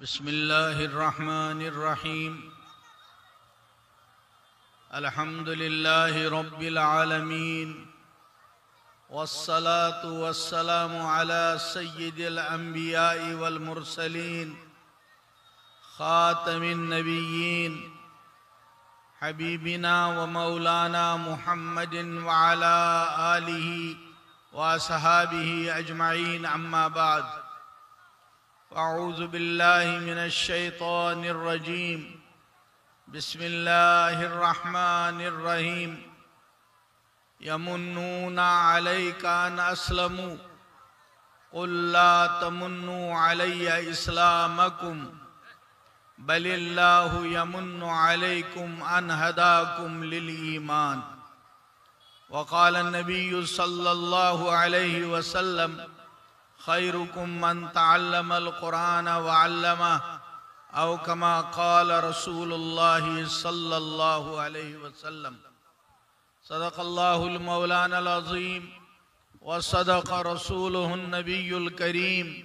بسم الله الرحمن الرحيم. الحمد لله رب العالمين، والصلاة والسلام على سيد الأنبياء والمرسلين، خاتم النبيين، حبيبنا ومولانا محمد وعلى آله وأصحابه أجمعين. أما بعد، أعوذ بالله من الشيطان الرجيم. بسم الله الرحمن الرحيم. يمنون عليك أن أسلموا قل لا تمنوا علي إسلامكم بل الله يمن عليكم أن هداكم للإيمان. وقال النبي صلى الله عليه وسلم: خيركم من تعلم القرآن وعلمه، أو كما قال رسول الله صلى الله عليه وسلم. صدق الله المولانا العظيم، وصدق رسوله النبي الكريم،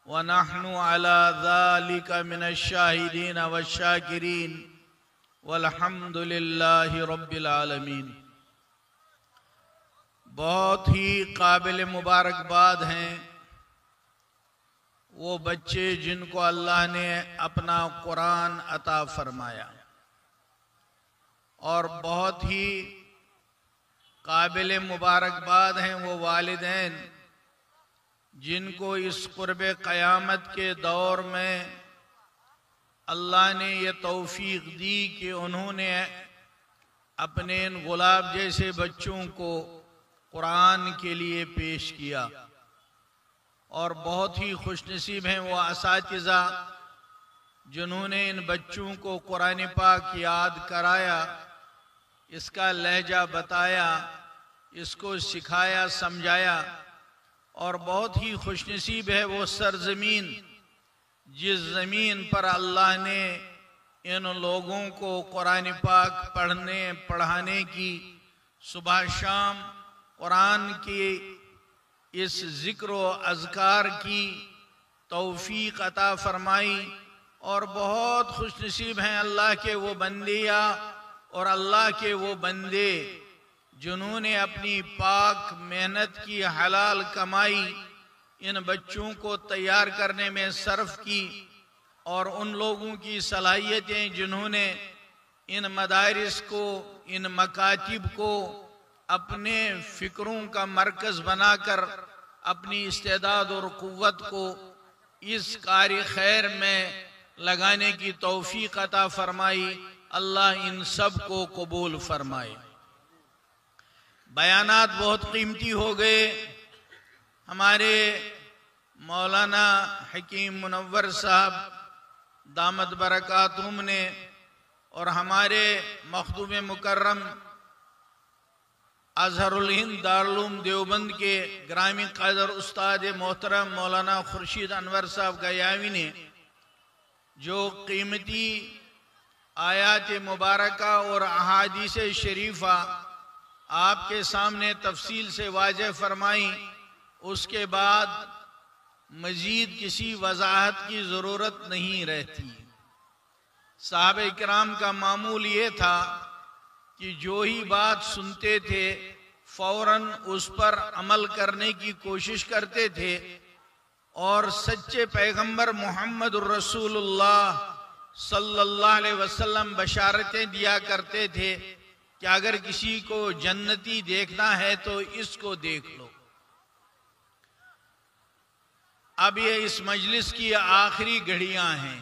ونحن على ذلك من الشاهدين والشاكرين، والحمد لله رب العالمين. بہت ہی قابل مبارکباد ہیں وہ بچے جن کو اللہ نے اپنا قرآن عطا فرمایا، اور بہت ہی قابل مبارکباد ہیں وہ والدین جن کو اس قرب قیامت کے دور میں اللہ نے یہ توفیق دی کہ انہوں نے اپنے ان گلاب جیسے بچوں کو قرآن کے لیے پیش کیا. اور بہت ہی خوش نصیب ہیں وہ اساتذہ جنہوں نے ان بچوں کو قرآن پاک یاد کرایا، اس کا لہجہ بتایا، اس کو سکھایا، سمجھایا. اور بہت ہی خوش نصیب ہے وہ سرزمین جس زمین پر اللہ نے ان لوگوں کو قرآن پاک پڑھنے پڑھانے کی، صبح شام قرآن کی اس ذکر و اذکار کی توفیق عطا فرمائی. اور بہت خوش نصیب ہیں اللہ کے وہ بندیاں اور اللہ کے وہ بندے جنہوں نے اپنی پاک محنت کی حلال کمائی ان بچوں کو تیار کرنے میں صرف کی، اور ان لوگوں کی صلاحیتیں جنہوں نے ان مدارس کو، ان مکاتب کو اپنے فکروں کا مرکز بنا کر اپنی استعداد اور قوت کو اس کار خیر میں لگانے کی توفیق عطا فرمائی. اللہ ان سب کو قبول فرمائے. بیانات بہت قیمتی ہو گئے. ہمارے مولانا حکیم منور صاحب دامت برکاتہم نے اور ہمارے مخدوم مکرم اظہر الہند دارالعلوم دیوبند کے گرامی قدر استاد محترم مولانا خورشید انور صاحب گیاوی نے جو قیمتی آیات مبارکہ اور احادیث شریفہ آپ کے سامنے تفصیل سے واضح فرمائی، اس کے بعد مزید کسی وضاحت کی ضرورت نہیں رہتی. صحابہ کرام کا معمول یہ تھا کہ جو ہی بات سنتے تھے فوراً اس پر عمل کرنے کی کوشش کرتے تھے، اور سچے پیغمبر محمد الرسول اللہ صلی اللہ علیہ وسلم بشارتیں دیا کرتے تھے کہ اگر کسی کو جنتی دیکھنا ہے تو اس کو دیکھ لو. اب یہ اس مجلس کی آخری گھڑیاں ہیں،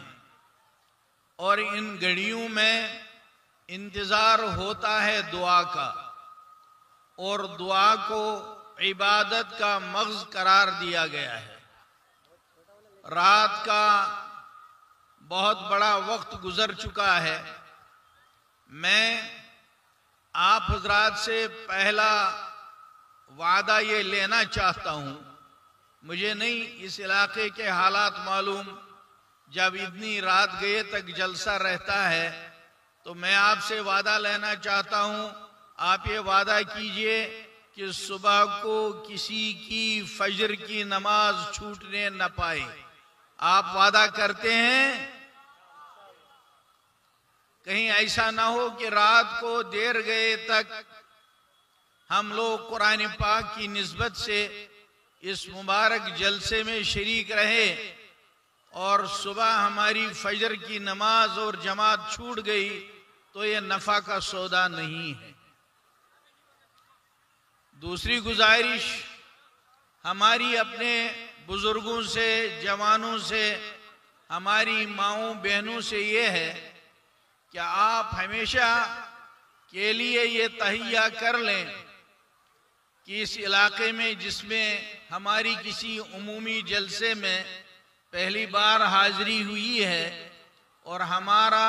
اور ان گھڑیوں میں انتظار ہوتا ہے دعا کا، اور دعا کو عبادت کا مغز قرار دیا گیا ہے. رات کا بہت بڑا وقت گزر چکا ہے. میں آپ حضرات سے پہلا وعدہ یہ لینا چاہتا ہوں، مجھے نہیں اس علاقے کے حالات معلوم، جب اتنی رات گئے تک جلسہ رہتا ہے تو میں آپ سے وعدہ لینا چاہتا ہوں. آپ یہ وعدہ کیجئے کہ صبح کو کسی کی فجر کی نماز چھوٹنے نہ پائے. آپ وعدہ کرتے ہیں کہیں ایسا نہ ہو کہ رات کو دیر گئے تک ہم لوگ قرآن پاک کی نسبت سے اس مبارک جلسے میں شریک رہے اور صبح ہماری فجر کی نماز اور جماعت چھوٹ گئی تو یہ نفع کا سودا نہیں ہے۔ دوسری گزارش ہماری اپنے بزرگوں سے، جوانوں سے، ہماری ماؤں بہنوں سے یہ ہے کہ آپ ہمیشہ کے لیے یہ تہیہ کر لیں کہ اس علاقے میں جس میں ہماری کسی عمومی جلسے میں پہلی بار حاضری ہوئی ہے اور ہمارا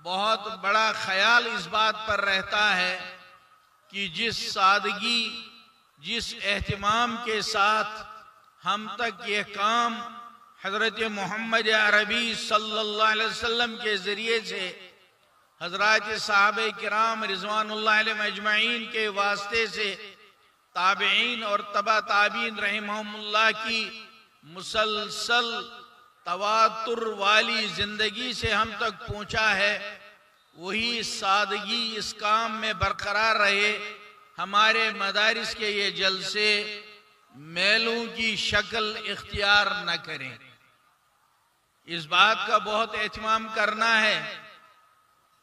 بہت بڑا خیال اس بات پر رہتا ہے کہ جس سادگی، جس اہتمام کے ساتھ ہم تک یہ کام حضرت محمد عربی صلی اللہ علیہ وسلم کے ذریعے سے حضرات صحابہ کرام رضوان اللہ علیہ اجمعین کے واسطے سے تابعین اور تبع تابعین رحمہم اللہ کی مسلسل تواتر والی زندگی سے ہم تک پہنچا ہے، وہی سادگی اس کام میں برقرار رہے، ہمارے مدارس کے یہ جلسے میلوں کی شکل اختیار نہ کریں۔ اس بات کا بہت اہتمام کرنا ہے۔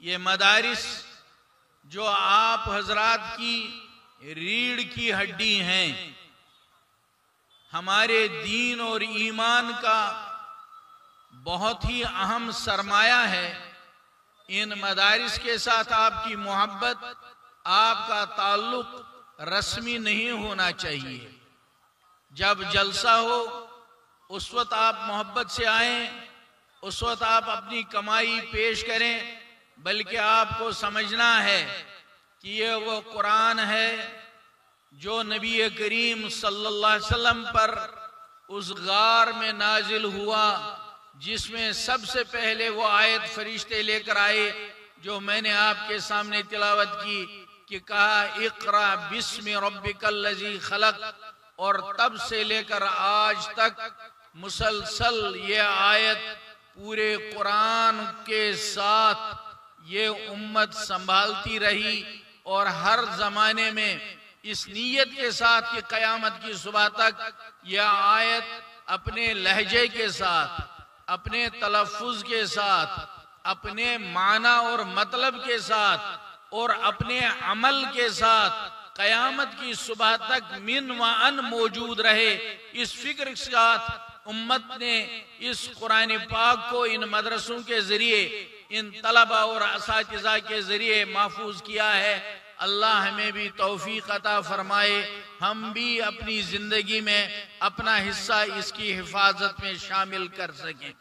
یہ مدارس جو آپ حضرات کی ریڑھ کی ہڈی ہیں، ہمارے دین اور ایمان کا بہت ہی اہم سرمایہ ہے۔ ان مدارس کے ساتھ آپ کی محبت، آپ کا تعلق رسمی نہیں ہونا چاہیے۔ جب جلسہ ہو اس وقت آپ محبت سے آئیں، اس وقت آپ اپنی کمائی پیش کریں، بلکہ آپ کو سمجھنا ہے کہ یہ وہ قرآن ہے جو نبی کریم صلی اللہ علیہ وسلم پر اس غار میں نازل ہوا، جس میں سب سے پہلے وہ آیت فرشتے لے کر آئے جو میں نے آپ کے سامنے تلاوت کی کہ کہا اقرا بسم ربک الذی خلق، اور تب سے لے کر آج تک مسلسل یہ آیت پورے قرآن کے ساتھ یہ امت سنبھالتی رہی، اور ہر زمانے میں اس نیت کے ساتھ کہ قیامت کی صبح تک یہ آیت اپنے لہجے کے ساتھ، اپنے تلفظ کے ساتھ، اپنے معنی اور مطلب کے ساتھ اور اپنے عمل کے ساتھ قیامت کی صبح تک من و ان موجود رہے، اس فکر کے ساتھ امت نے اس قرآن پاک کو ان مدرسوں کے ذریعے، ان طلبہ اور اساتذہ کے ذریعے محفوظ کیا ہے۔ اللہ ہمیں بھی توفیق عطا فرمائے، ہم بھی اپنی زندگی میں اپنا حصہ اس کی حفاظت میں شامل کر سکیں۔